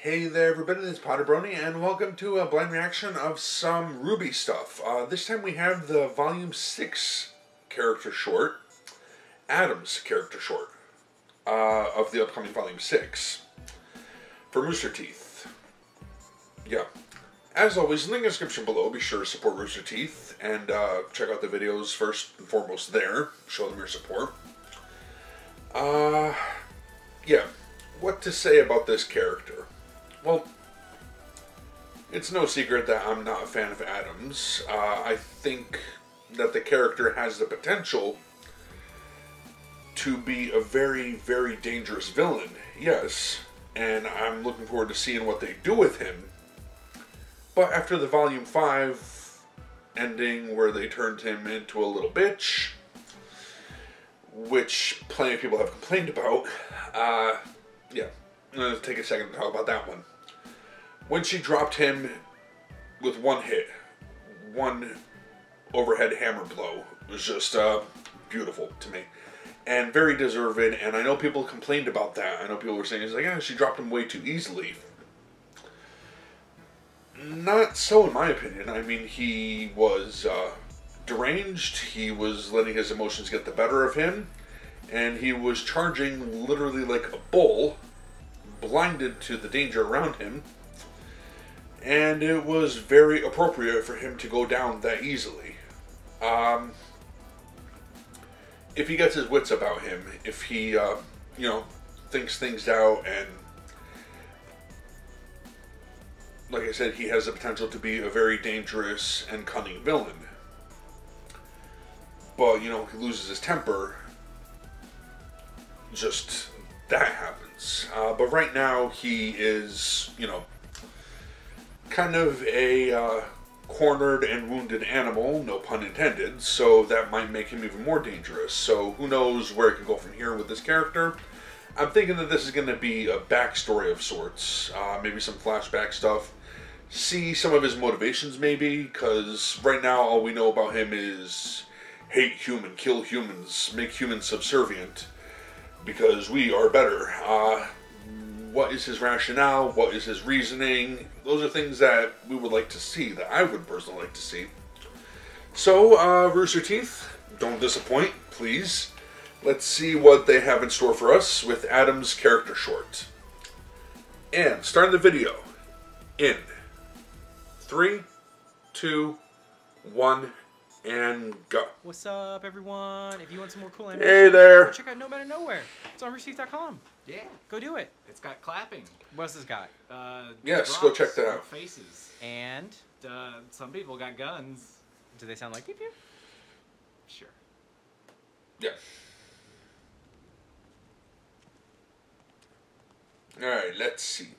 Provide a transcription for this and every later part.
Hey there everybody, it's PotterBrony and welcome to a blind reaction of some RWBY stuff. This time we have the Volume 6 character short, Adam's character short, of the upcoming Volume 6, for Rooster Teeth. Yeah. As always, link in the description below, be sure to support Rooster Teeth and check out the videos first and foremost there, show them your support. Yeah, what to say about this character? Well, it's no secret that I'm not a fan of Adams. I think that the character has the potential to be a very, very dangerous villain, yes, and I'm looking forward to seeing what they do with him. But after the Volume 5 ending where they turned him into a little bitch, which plenty of people have complained about, yeah, I'm going to take a second to talk about that one. When she dropped him with one hit, one overhead hammer blow, it was just beautiful to me. And very deserved, and I know people complained about that. I know people were saying, it's like, yeah, she dropped him way too easily. Not so in my opinion. I mean, he was deranged, he was letting his emotions get the better of him, and he was charging literally like a bull, blinded to the danger around him. And it was very appropriate for him to go down that easily. If he gets his wits about him, if he, you know, thinks things out, and like I said, he has the potential to be a very dangerous and cunning villain. But, you know, he loses his temper, just that happens. But right now, he is, you know, kind of a cornered and wounded animal, no pun intended, so that might make him even more dangerous. So who knows where it can go from here with this character. I'm thinking that this is going to be a backstory of sorts, maybe some flashback stuff. See some of his motivations maybe, because right now all we know about him is hate human, kill humans, make humans subservient, because we are better. What is his rationale? What is his reasoning? Those are things that we would like to see, that I would personally like to see. So, Rooster Teeth, don't disappoint, please. Let's see what they have in store for us with Adam's character short. And starting the video in 3, 2, 1, and go. What's up, everyone? If you want some more cool animation, hey there. check out No Matter Nowhere. It's on RWBY.com. Yeah. Go do it. It's got clapping. What's this got? Yes, go check that out. Faces. And Some people got guns. do they sound like pew pew? Sure. Yeah. Alright, let's see.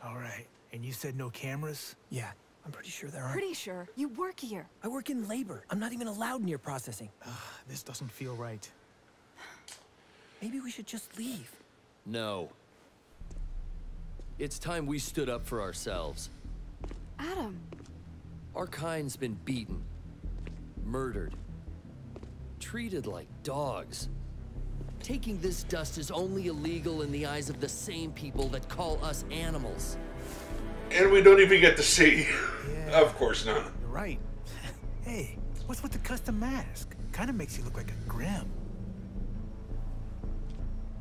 Alright, and you said no cameras? Yeah, I'm pretty sure there aren't. Pretty sure. You work here. I work in labor. I'm not even allowed near processing. This doesn't feel right. Maybe we should just leave. No. It's time we stood up for ourselves. Adam. Our kind's been beaten, murdered, treated like dogs. Taking this dust is only illegal in the eyes of the same people that call us animals. And we don't even get to see. Yeah. Of course not. You're right. Hey, what's with the custom mask? Kind of makes you look like a Grim.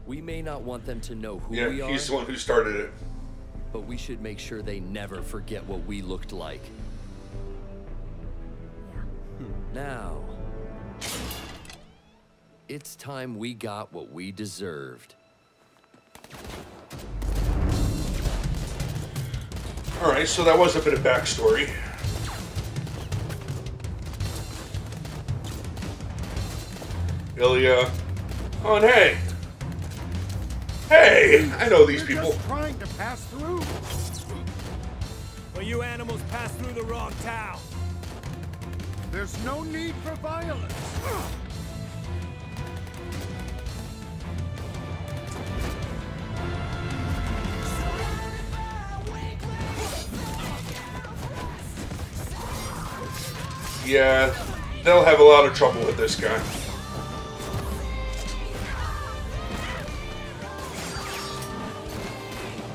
We may not want them to know who Yeah, we are, he's the one who started it. but we should make sure they never forget what we looked like. Now, it's time we got what we deserved. Alright, so that was a bit of backstory. Ilya. Oh, and hey! Hey! I know these people. Just trying to pass through. Well, you animals passed through the wrong town. There's no need for violence. Yeah, they'll have a lot of trouble with this guy.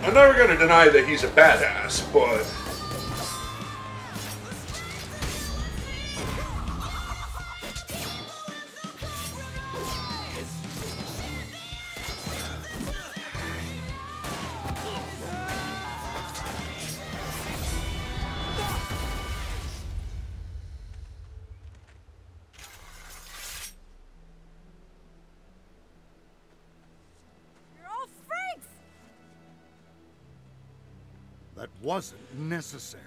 I'm never going to deny that he's a badass, but... That wasn't necessary.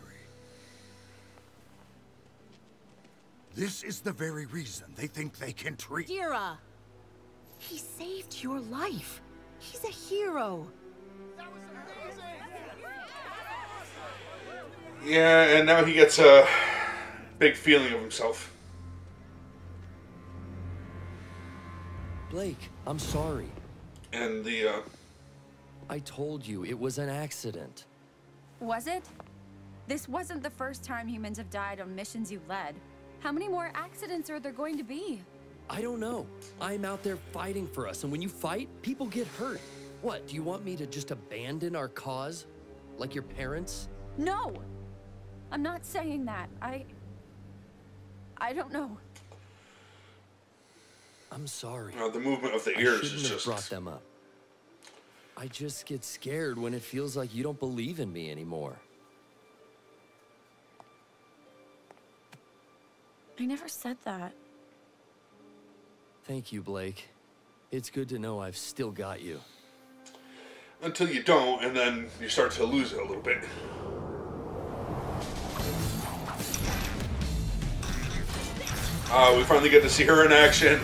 This is the very reason they think they can treat... Kira! He saved your life. He's a hero. Yeah, and now he gets a big feeling of himself. Blake, I'm sorry. And the, I told you it was an accident. Was it? This wasn't the first time humans have died on missions you led. How many more accidents are there going to be? I don't know. I'm out there fighting for us, and when you fight, people get hurt. What, do you want me to just abandon our cause? Like your parents? No! I'm not saying that. I don't know. I'm sorry. the movement of the ears I shouldn't is have just... brought them up. I just get scared when it feels like you don't believe in me anymore. I never said that. Thank you, Blake. It's good to know I've still got you. Until you don't, and then you start to lose it a little bit. We finally get to see her in action.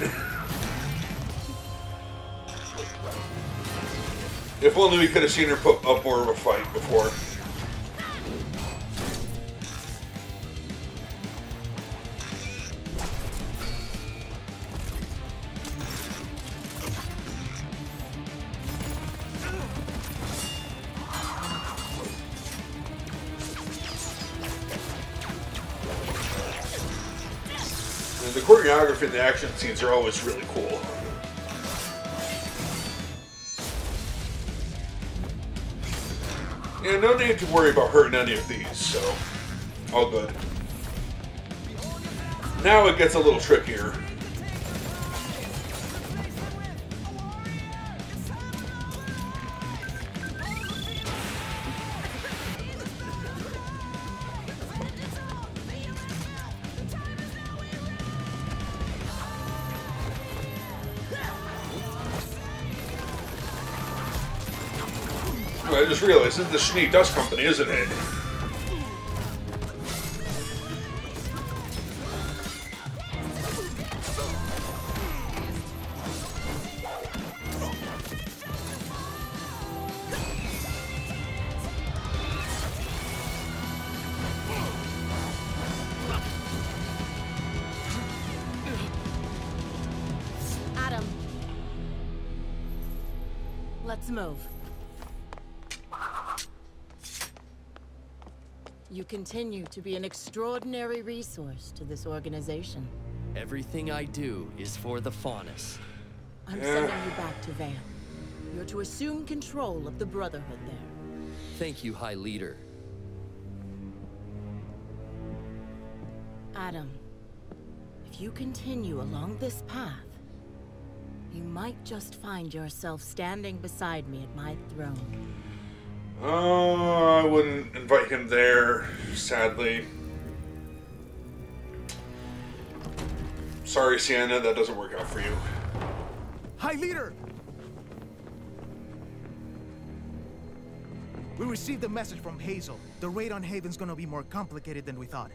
If only we could have seen her put up more of a fight before. And the choreography and the action scenes are always really cool. Yeah, no need to worry about hurting any of these, so all good. Now it gets a little trickier. I just realized this is the Schnee Dust Company, isn't it? Adam. Let's move. You continue to be an extraordinary resource to this organization. Everything I do is for the Faunus. I'm sending you back to Vale. You're to assume control of the Brotherhood there. Thank you, High Leader. Adam, if you continue along this path, you might just find yourself standing beside me at my throne. Oh, I wouldn't invite him there, sadly. Sorry, Sienna, that doesn't work out for you. High Leader! We received a message from Hazel. The raid on Haven's gonna be more complicated than we thought.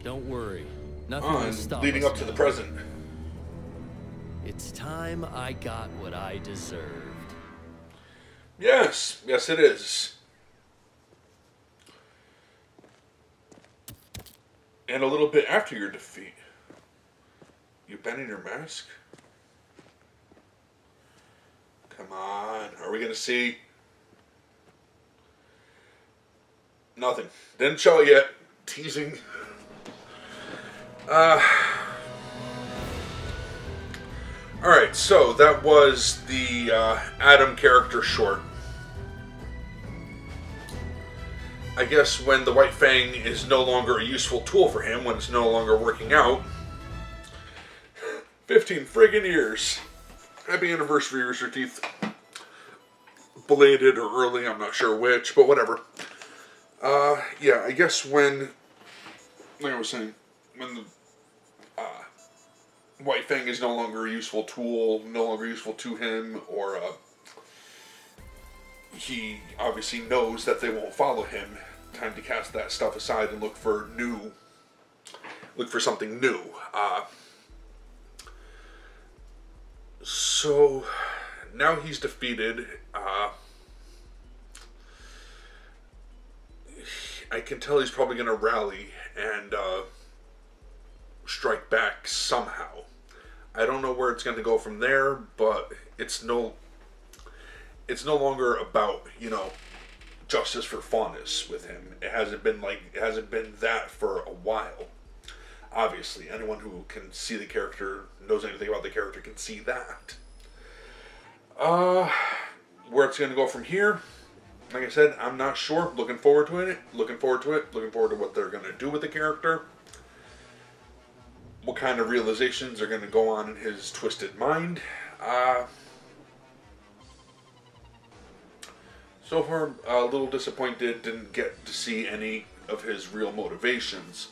Don't worry. Nothing will stop leading us up to the now. present. It's time I got what I deserved. Yes, yes it is. And a little bit after your defeat. You bending your mask? Come on, are we gonna see? Nothing. Didn't show it yet. Teasing. Alright, so that was the Adam character short. I guess when the White Fang is no longer a useful tool for him, when it's no longer working out, 15 friggin' years. Happy anniversary, Rooster Teeth. Belated or early, I'm not sure which, but whatever. Yeah, I guess when, like I was saying, when the White Fang is no longer a useful tool, no longer useful to him, or he obviously knows that they won't follow him, time to cast that stuff aside and look for something new. So now he's defeated. I can tell he's probably going to rally and strike back somehow. I don't know where it's going to go from there, but it's no longer about, you know, justice for Faunus with him. It hasn't been that for a while. Obviously, anyone who can see the character, knows anything about the character, can see that. Where it's going to go from here, like I said, I'm not sure. Looking forward to it. Looking forward to what they're going to do with the character. What kind of realizations are going to go on in his twisted mind. So far, a little disappointed. Didn't get to see any of his real motivations.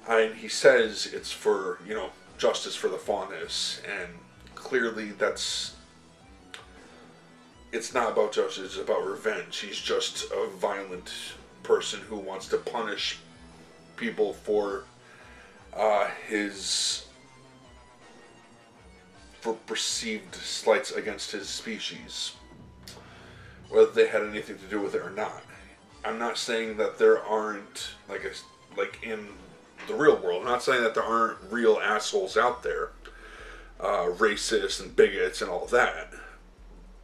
And he says it's for, you know, justice for the Faunus, and clearly it's not about justice, it's about revenge. He's just a violent person who wants to punish people for perceived slights against his species, whether they had anything to do with it or not. I'm not saying that there aren't, like in the real world, I'm not saying that there aren't real assholes out there, racists and bigots and all that,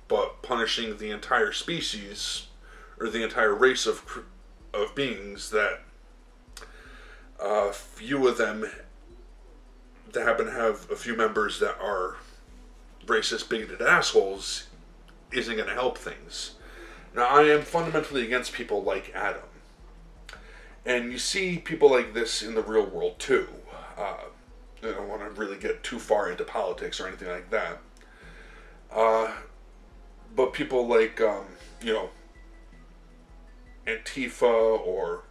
but punishing the entire species, or the entire race of beings that few of them that happen to have a few members that are racist, bigoted assholes, isn't going to help things. Now, I am fundamentally against people like Adam. And you see people like this in the real world, too. I don't want to really get too far into politics or anything like that. But people like, you know, Antifa, or,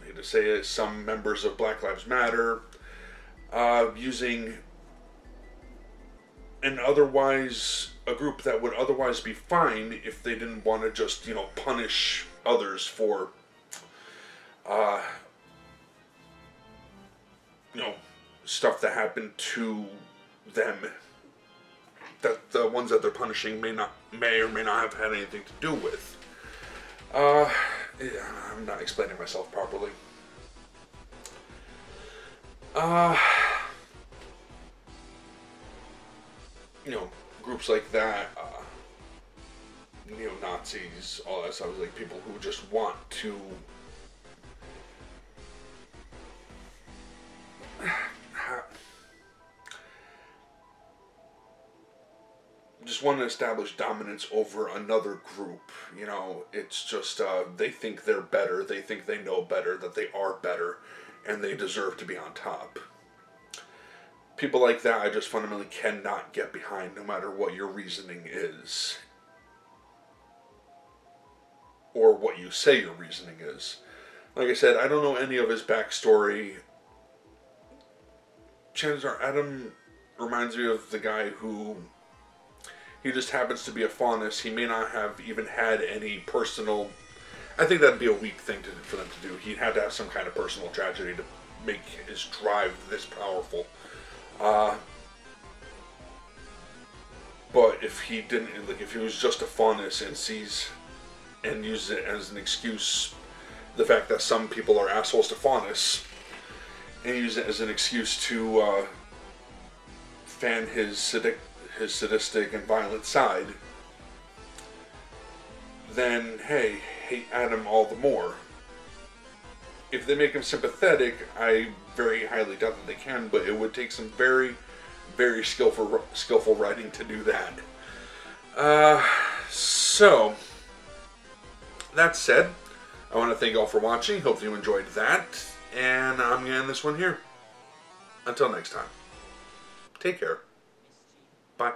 I hate to say it, some members of Black Lives Matter, using a group that would otherwise be fine if they didn't want to just, you know, punish others for, you know, stuff that happened to them, that the ones that they're punishing may or may not have had anything to do with. Yeah, I'm not explaining myself properly. You know, groups like that, neo-Nazis, all that stuff, like people who just want to establish dominance over another group. You know, it's just, they think they're better, they think they know better, that they are better, and they deserve to be on top. People like that I just fundamentally cannot get behind, no matter what your reasoning is. Or what you say your reasoning is. Like I said, I don't know any of his backstory. Chances are, Adam reminds me of the guy who, he just happens to be a Faunus. He may not have even had any personal, I think that'd be a weak thing for them to do. He'd have to have some kind of personal tragedy to make his drive this powerful. But if he didn't, like, if he was just a Faunus and uses it as an excuse, the fact that some people are assholes to Faunus, and use it as an excuse to fan his sadistic and violent side, then hey, hate Adam all the more. If they make him sympathetic, I very highly doubt that they can, but it would take some very, very skillful writing to do that. So, that said, I want to thank you all for watching. Hope you enjoyed that. And I'm going to end this one here. Until next time. Take care. Bye.